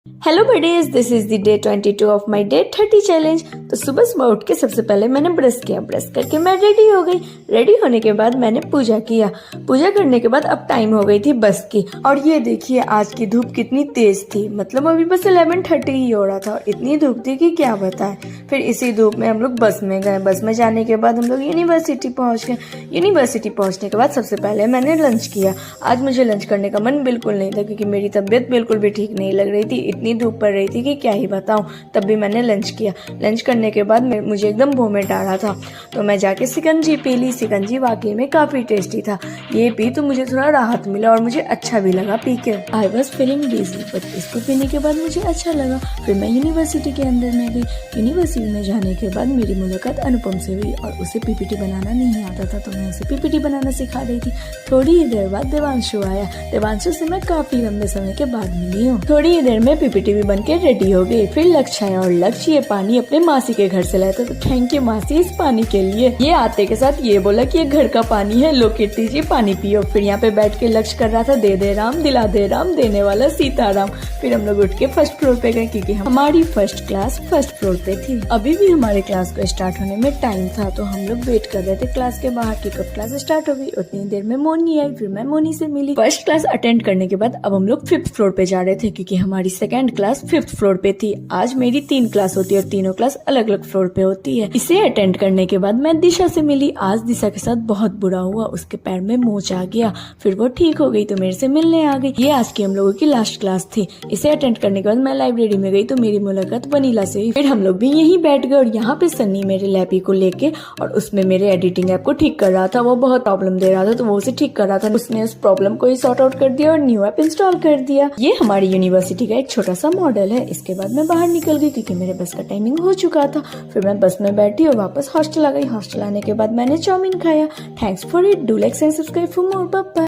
Hello buddies, this is the day 22 of my day 30 challenge. तो सुबह सुबह उठ के सबसे पहले मैंने ब्रश किया। ब्रश करके मैं रेडी हो गई। रेडी होने के बाद मैंने पूजा किया। पूजा करने के बाद अब टाइम हो गई थी बस की। और ये देखिए आज की धूप कितनी तेज थी, मतलब अभी बस 11:30 ही हो रहा था और इतनी धूप थी कि क्या बताएं। फिर इसी धूप में हम लोग बस में गए। बस में जाने के बाद हम लोग यूनिवर्सिटी पहुंच गए। यूनिवर्सिटी पहुंचने के बाद सबसे पहले मैंने लंच किया। आज मुझे लंच करने का मन बिल्कुल नहीं था क्योंकि मेरी तबीयत बिल्कुल भी ठीक नहीं लग रही थी। इतनी धूप पड़ रही थी कि क्या ही बताऊं। तब भी मैंने लंच किया। लंच करने के बाद मुझे एकदम वोमिट आ रहा था, तो मैं जाके शिकंजी पी ली। शिकंजी वाकई में काफी टेस्टी था। ये पी तो मुझे थोड़ा राहत मिला और मुझे अच्छा भी लगा पी के। I was feeling dizzy, but इसको पीने के बाद मुझे अच्छा लगा। फिर मैं यूनिवर्सिटी के अंदर में गई। यूनिवर्सिटी में जाने के बाद मेरी मुलाकात अनुपम से हुई और उसे पीपीटी बनाना नहीं आता था, तो मैं उसे पीपीटी बनाना सिखा रही थी। थोड़ी ही देर बाद देवांशु आया। देवांशु से मैं काफी लंबे समय के बाद मिली हूँ। थोड़ी ही देर में पीपीटी भी बन के रेडी हो गई। फिर लक्ष्य आया और लक्ष्य ये पानी अपने मासी के घर से लाया था, तो थैंक यू मासी इस पानी के लिए। ये आते के साथ ये बोला कि ये घर का पानी है, लो कीर्ति जी पानी पियो। फिर यहाँ पे बैठ के लक्ष्य कर रहा था दे दे राम दिला दे राम देने वाला सीताराम। फिर हम लोग उठ के फर्स्ट फ्लोर पे गए क्योंकि हमारी फर्स्ट क्लास फर्स्ट फ्लोर पे थी। अभी भी हमारे क्लास को स्टार्ट होने में टाइम था, तो हम लोग वेट कर रहे थे क्लास के बाहर कि कब क्लास स्टार्ट होगी। उतनी देर में मोनी आई। फिर मैं मोनी से मिली। फर्स्ट क्लास अटेंड करने के बाद अब हम लोग 5th फ्लोर पे जा रहे थे क्योंकि हमारी सेकेंड क्लास 5th फ्लोर पे थी। आज मेरी 3 क्लास होती है और तीनों क्लास अलग अलग फ्लोर पे होती है। इसे अटेंड करने के बाद मैं दिशा से मिली। आज दिशा के साथ बहुत बुरा हुआ, उसके पैर में मोच आ गया। फिर वो ठीक हो गई तो मेरे से मिलने आ गई। ये आज की हम लोगों की लास्ट क्लास थी। इसे अटेंड करने के बाद मैं लाइब्रेरी में गई तो मेरी मुलाकात वनीला से हुई। फिर हम लोग भी यहीं बैठ गए और यहाँ पे सन्नी मेरे लैपी को लेके और उसमें मेरे एडिटिंग ऐप को ठीक कर रहा था। वो बहुत प्रॉब्लम दे रहा था तो वो उसे ठीक कर रहा था। उसने उस प्रॉब्लम को ही सॉर्ट आउट कर दिया और न्यू ऐप इंस्टॉल कर दिया। ये हमारी यूनिवर्सिटी का एक छोटा सा मॉडल है। इसके बाद मैं बाहर निकल गई क्योंकि मेरे बस का टाइमिंग हो चुका था। फिर मैं बस में बैठी और वापस हॉस्टल आ गई। हॉस्टल आने के बाद मैंने चाउमीन खाया। Thanks for it. Do like and subscribe for more. Bye bye.